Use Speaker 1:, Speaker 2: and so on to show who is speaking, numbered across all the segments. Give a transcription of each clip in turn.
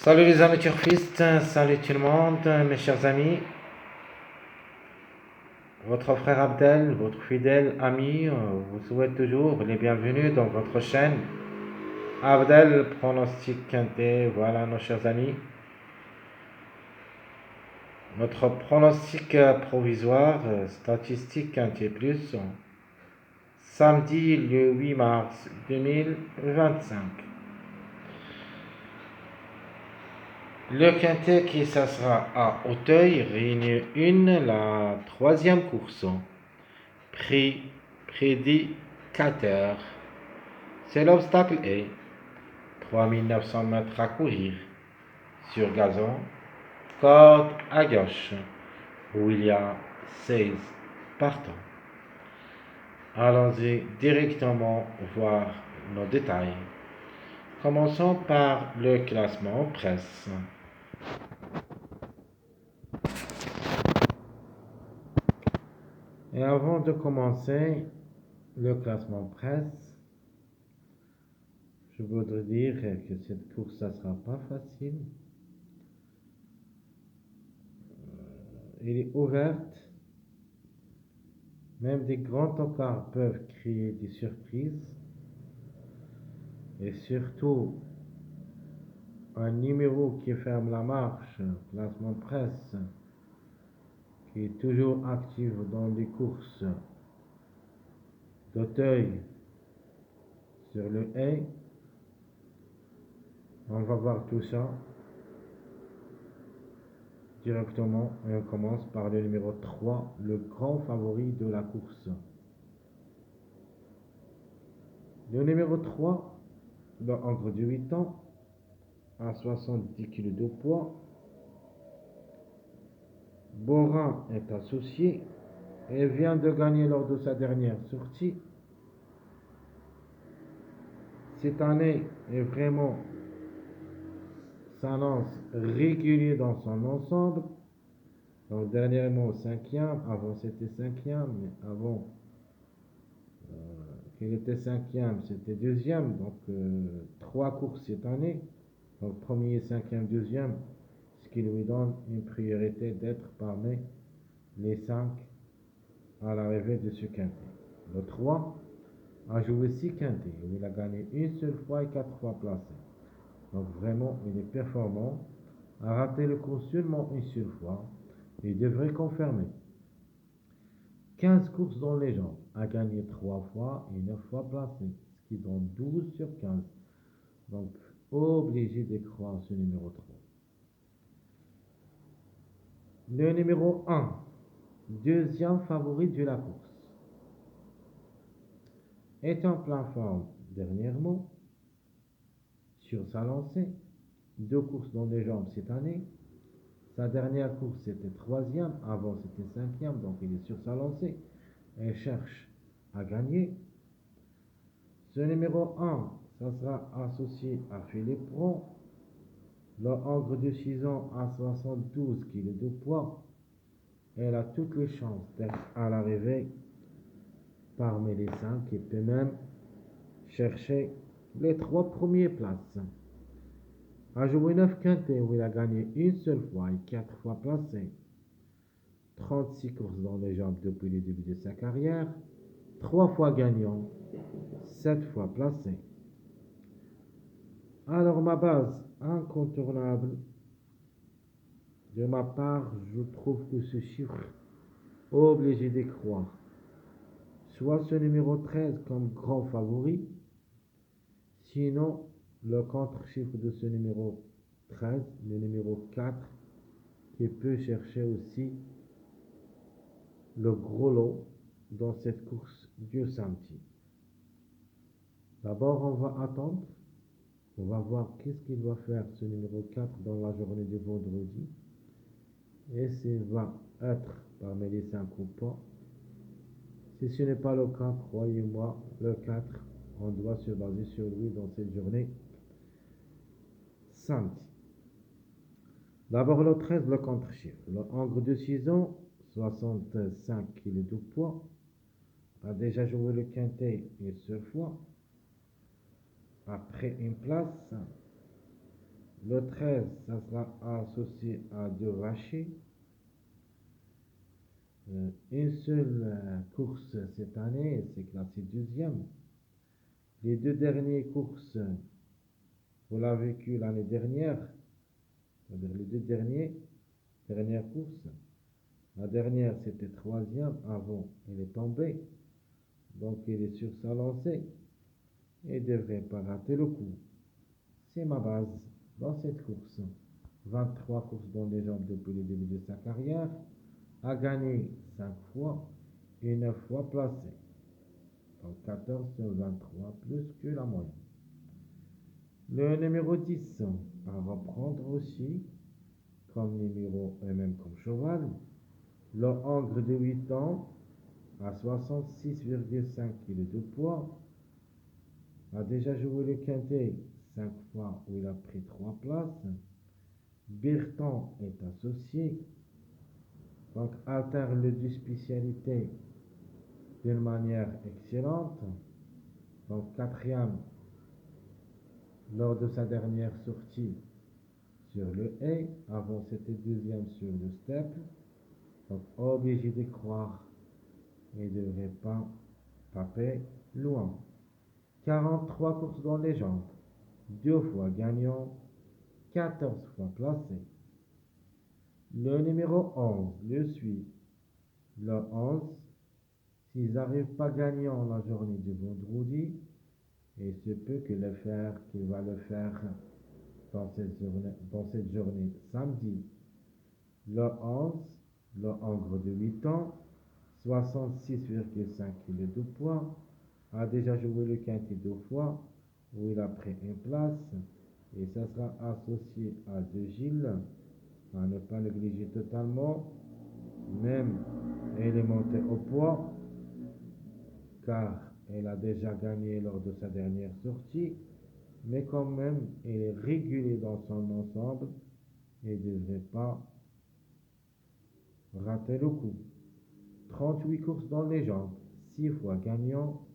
Speaker 1: Salut les amis turfistes, salut tout le monde, mes chers amis. Votre frère Abdel, votre fidèle ami, vous souhaite toujours les bienvenus dans votre chaîne. Abdel, pronostic quintet, voilà nos chers amis. Notre pronostic provisoire, statistique quintet plus, samedi le 8 mars 2025. Le quintet qui s'assera à Auteuil, réunion 1, la troisième course. Prix prédicateur. C'est l'obstacle A. 3900 mètres à courir. Sur gazon. Corde à gauche. Où il y a 16 partants. Allons-y directement voir nos détails. Commençons par le classement presse. Et avant de commencer le classement presse, je voudrais dire que cette course, ça sera pas facile. Elle est ouverte. Même des grands encarts peuvent créer des surprises. Et surtout, un numéro qui ferme la marche, classement presse, qui est toujours actif dans les courses d'Auteuil sur le A. On va voir tout ça directement et on commence par le numéro 3, le grand favori de la course. Le numéro 3, dans entre 8 ans, à 70 kg de poids. Borin est associé et vient de gagner lors de sa dernière sortie. Cette année est vraiment s'annonce régulier dans son ensemble. Donc dernièrement 5e, avant c'était 5e, mais avant qu'il était 5e, c'était 2e. Donc 3 courses cette année. Donc premier, 5e, 2e, ce qui lui donne une priorité d'être parmi les 5 à l'arrivée de ce quintet. Le 3 a joué 6 quintets. Il a gagné une seule fois et 4 fois placé. Donc vraiment, il est performant. A raté le cours seulement une seule fois. Il devrait confirmer. 15 courses dans les jambes. A gagné 3 fois et 9 fois placé. Ce qui donne 12 sur 15. Donc obligé de croire ce numéro 3. Le numéro 1. Deuxième favori de la course. Est en plein forme dernièrement. Sur sa lancée. 2 courses dans les jambes cette année. Sa dernière course c'était 3e, avant c'était 5e, donc il est sur sa lancée. Et cherche à gagner. Ce numéro 1, ça sera associé à Philippe Ron. Le hongre de 6 ans à 72 kg de poids. Elle a toutes les chances d'être à l'arrivée parmi les 5 et peut même chercher les 3 premières places. A joué 9 quintets où il a gagné une seule fois et 4 fois placé. 36 courses dans les jambes depuis le début de sa carrière. 3 fois gagnant, 7 fois placé. Alors ma base incontournable, de ma part, je trouve que ce chiffre, obligé d'y croire. Soit ce numéro 13 comme grand favori, sinon le contre-chiffre de ce numéro 13, le numéro 4, qui peut chercher aussi le gros lot dans cette course du samedi. D'abord, on va attendre. On va voir qu'est-ce qu'il va faire ce numéro 4 dans la journée de vendredi. Et s'il va être parmi les 5 ou pas. Si ce n'est pas le cas, croyez-moi, le 4, on doit se baser sur lui dans cette journée samedi. D'abord le 13, le contre-chiffre. Le hongre de 6 ans, 65 kg de poids, a déjà joué le quintet une seule fois. Après une place, Le 13, ça sera associé à 2 Vacher. Une seule course cette année, c'est classé deuxième. Les deux dernières courses, on l'a vécu l'année dernière, c'est-à-dire les deux dernières courses. La dernière, c'était troisième, avant, il est tombé. Donc, il est sur sa lancée et ne devrait pas rater le coup. C'est ma base dans cette course. 23 courses dans les jambes depuis le début de sa carrière, a gagné 5 fois et 9 fois placé. Donc 14 sur 23, plus que la moyenne. Le numéro 10 à reprendre aussi, comme numéro et même comme cheval. Le Hongre de 8 ans, à 66,5 kg de poids, a déjà joué le quintet 5 fois où il a pris 3 places. Birtan est associé, donc alterne les deux spécialités d'une manière excellente. Donc quatrième lors de sa dernière sortie sur le haie, avant c'était deuxième sur le step. Donc obligé de croire et ne devrait pas taper loin. 43 courses dans les jambes, 2 fois gagnant, 14 fois placé. Le numéro 11 le suit. Le 11, s'ils n'arrivent pas gagnant la journée du vendredi, et se peut qu'il va le faire dans cette journée samedi. Le 11, le Hongre de 8 ans, 66,5 kg de poids, a déjà joué le quintet 2 fois, où il a pris une place, et ça sera associé à De Gilles, à ne pas négliger totalement, même elle est montée au poids, car elle a déjà gagné lors de sa dernière sortie, mais quand même, elle est régulée dans son ensemble et ne devrait pas rater le coup. 38 courses dans les jambes, 6 fois gagnant,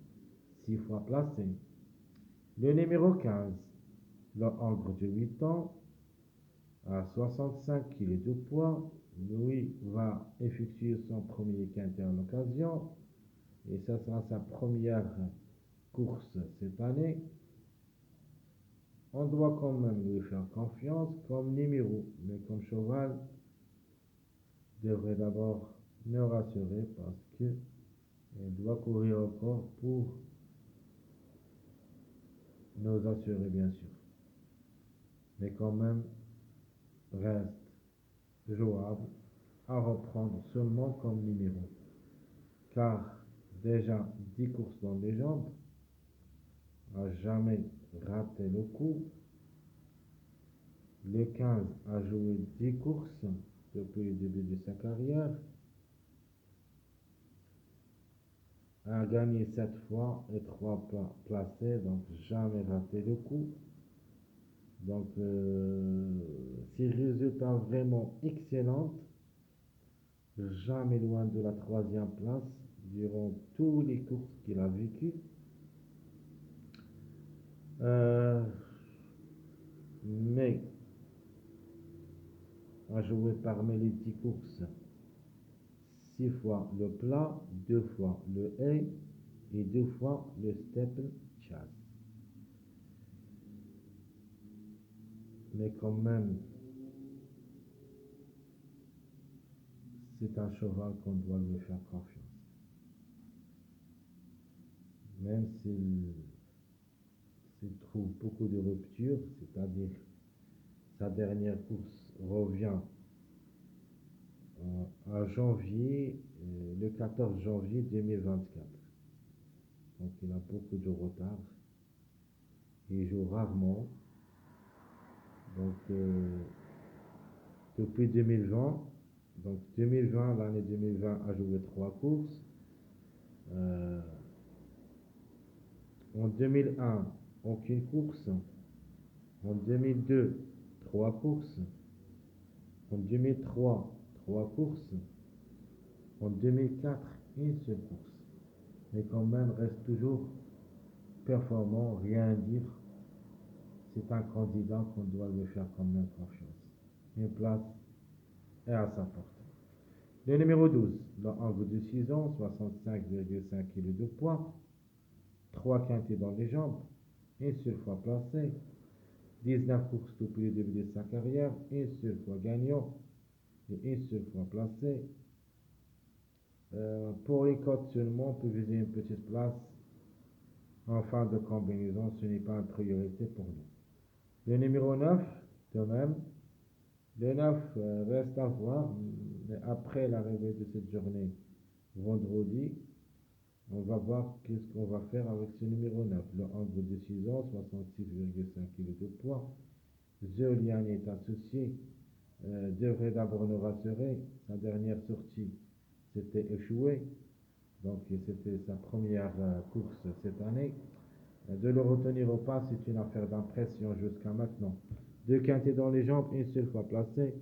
Speaker 1: 6 fois placé. Le numéro 15, le Hongre de 8 ans, à 65 kg de poids, lui va effectuer son premier quintet en occasion, et ça sera sa première course cette année. On doit quand même lui faire confiance comme numéro, mais comme cheval, devrait d'abord me rassurer parce que il doit courir encore pour nous assurer bien sûr. Mais quand même, reste jouable à reprendre seulement comme numéro. Car déjà 10 courses dans les jambes, a jamais raté le coup. Le 15 a joué 10 courses depuis le début de sa carrière, a gagné 7 fois et 3 placés, donc jamais raté le coup. Donc, ces résultats vraiment excellents, jamais loin de la troisième place durant tous les courses qu'il a vécues. Mais a joué parmi les 10 courses 6 fois le plat, 2 fois le haie et 2 fois le steeple chasse. Mais quand même, c'est un cheval qu'on doit lui faire confiance. Même s'il trouve beaucoup de ruptures, c'est-à-dire sa dernière course revient à janvier, le 14 janvier 2024. Donc il a beaucoup de retard. Il joue rarement. Donc depuis 2020, donc 2020, l'année 2020 a joué 3 courses. En 2001, aucune course. En 2002, 3 courses. En 2003, 3 courses. En 2004, une seule course. Mais quand même, reste toujours performant, rien à dire. c'est un candidat qu'on doit lui faire quand même confiance. Une place est à sa portée. Le numéro 12, le angle de 6 ans, 65,5 kg de poids, 3 quintés dans les jambes, une seule fois placé, 19 courses depuis le début de sa carrière, une seule fois gagnant et une seule fois placé. Pour les cotes seulement, on peut viser une petite place en fin de combinaison, ce n'est pas une priorité pour nous. Le numéro 9, de même, le 9 reste à voir, mais après l'arrivée de cette journée, vendredi, on va voir qu'est-ce qu'on va faire avec ce numéro 9. Le angle de 6 ans, 66,5 kg de poids. Zolian est associé, devrait d'abord nous rassurer. Sa dernière sortie, c'était échoué. Donc c'était sa première course cette année. De le retenir au pas, c'est une affaire d'impression jusqu'à maintenant. 2 quintés dans les jambes, une seule fois placé.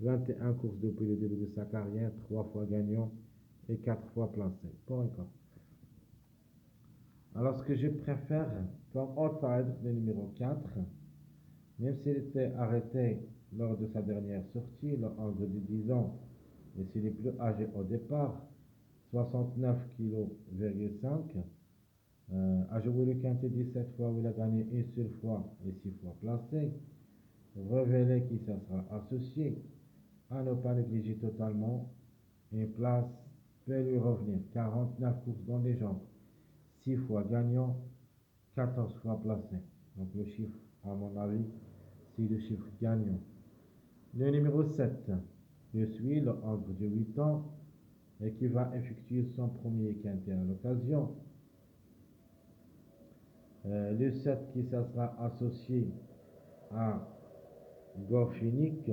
Speaker 1: 21 courses depuis le début de sa carrière, 3 fois gagnant et 4 fois placé. Pour un cas. Alors ce que je préfère comme outside, le numéro 4, même s'il était arrêté lors de sa dernière sortie, le angle de 10 ans, et s'il est plus âgé au départ, 69,5 kg, a joué le quintet 17 fois où il a gagné une seule fois et 6 fois placé, révélé qui ça sera associé, à ne pas négliger totalement, une place peut lui revenir, 49 courses dans les jambes, 6 fois gagnant, 14 fois placé. Donc le chiffre, à mon avis, c'est le chiffre gagnant. Le numéro 7, je suis le angle de 8 ans et qui va effectuer son premier quintet à l'occasion. Le 7 qui sera associé à Gorfinic,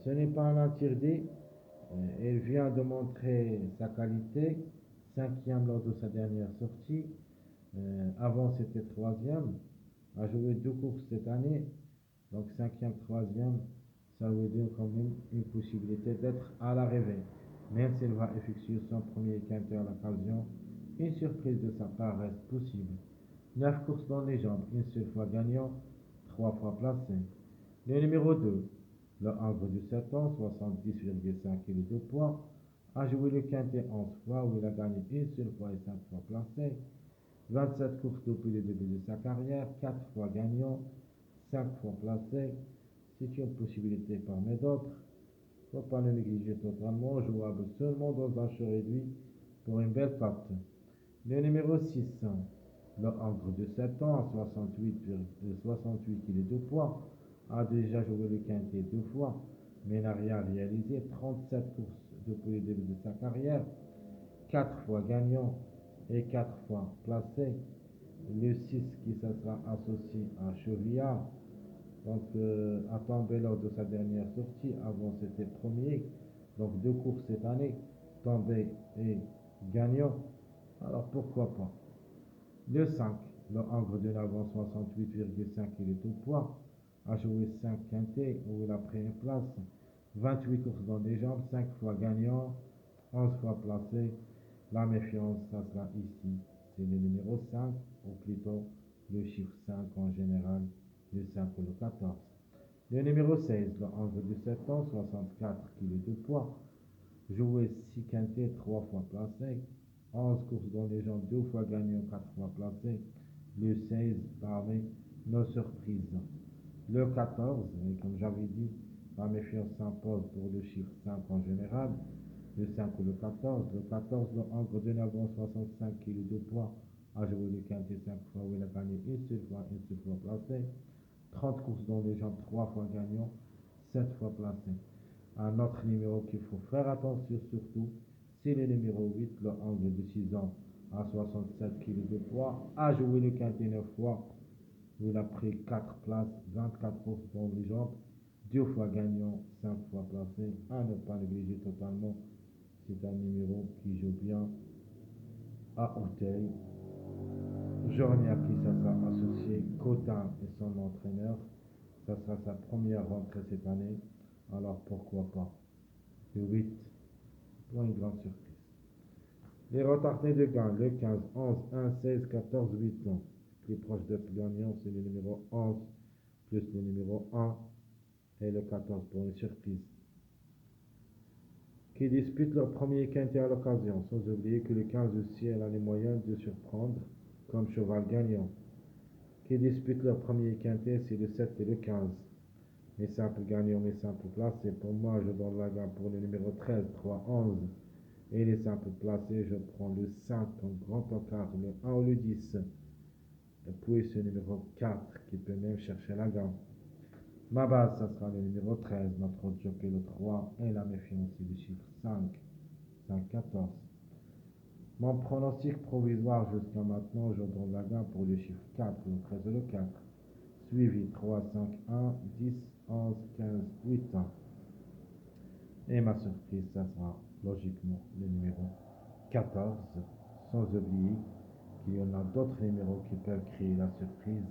Speaker 1: ce n'est pas un interdit. Il vient de montrer sa qualité, 5e lors de sa dernière sortie. Avant c'était 3e, a joué 2 courses cette année, donc 5e, 3e, ça lui donne quand même une possibilité d'être à l'arrivée. Même s'il va effectuer son premier quintet à l'occasion, une surprise de sa part reste possible. 9 courses dans les jambes, une seule fois gagnant, 3 fois placé. Le numéro 2, le angle de 7 ans, 70,5 kg de poids, a joué le quintet 11 fois où il a gagné une seule fois et 5 fois placé. 27 courses depuis le début de sa carrière, 4 fois gagnant, 5 fois placé. C'est une possibilité parmi d'autres. Il ne faut pas le négliger totalement, jouable seulement dans un show réduit pour une belle cote. Le numéro 6, le angle de 7 ans, 68 kg de poids, a déjà joué le quintet 2 fois, mais n'a rien réalisé. 37 courses depuis le début de sa carrière, 4 fois gagnant et 4 fois placé. Le 6 qui sera associé à Chevillard, donc a tombé lors de sa dernière sortie. Avant c'était premier, donc 2 courses cette année, tombé et gagnant. Alors pourquoi pas. Le 5, le angle de l'avant, 68,5 kg de poids, a joué 5 quintets où il a pris une place. 28 courses dans les jambes, 5 fois gagnant, 11 fois placé. La méfiance, ça sera ici. C'est le numéro 5, ou plutôt le chiffre 5 en général, le 5 ou le 14. Le numéro 16, le angle de 7 ans, 64 kg de poids, joué 6 quintets, 3 fois placé. 11 courses dans les jambes, 2 fois gagnant, 4 fois placé. Le 16 parmi nos surprises. Le 14, comme j'avais dit, la méfiance s'impose pour le chiffre 5 en général. Le 5 ou le 14. Le 14, le angle de 9 ans, 65 kg de poids, a joué le quintet 5 fois où il a gagné une seule fois placé. 30 courses dans les jambes, 3 fois gagnant, 7 fois placé. Un autre numéro qu'il faut faire attention surtout, c'est le numéro 8, le angle de 6 ans à 67 kg de poids, a joué le quintet 9 fois, où il a pris 4 places, 24 courses dans les jambes, 2 fois gagnant, 5 fois placé, à ne pas négliger totalement. C'est un numéro qui joue bien à Auteuil. Journée à qui ça sera associé, Cotin et son entraîneur. Ça sera sa première rentrée cette année, alors pourquoi pas. Le 8, pour une grande surprise. Les retardés de gain, le 15, 11, 1, 16, 14, 8 ans. plus proche d'être gagnant, c'est le numéro 11 plus le numéro 1 et le 14 pour une surprise. Qui disputent leur premier quintet à l'occasion, sans oublier que le 15 aussi a les moyens de surprendre comme cheval gagnant. Qui disputent leur premier quintet, c'est le 7 et le 15. Mes simples gagnants, mes simples placés. Pour moi, je donne la gamme pour le numéro 13, 3, 11. Et les simples placés, je prends le 5 en grand encart, le 1 ou le 10. Et puis ce numéro 4 qui peut même chercher la gamme. Ma base, ça sera le numéro 13, notre jockey le 3 et la méfiance, c'est le chiffre 5, 5, 14. Mon pronostic provisoire jusqu'à maintenant, je donne la gamme pour le chiffre 4, le 13 et le 4. Suivi 3, 5, 1, 10, 11, 15, 8 ans. Et ma surprise, ça sera logiquement le numéro 14, sans oublier qu'il y en a d'autres numéros qui peuvent créer la surprise.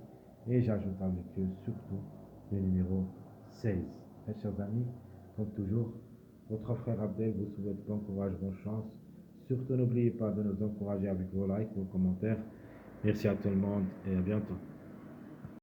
Speaker 1: Et j'ajoute avec eux surtout le numéro 16. Mes chers amis, comme toujours, votre frère Abdel vous souhaite bon courage, bonne chance. Surtout n'oubliez pas de nous encourager avec vos likes, vos commentaires. Merci à tout le monde et à bientôt.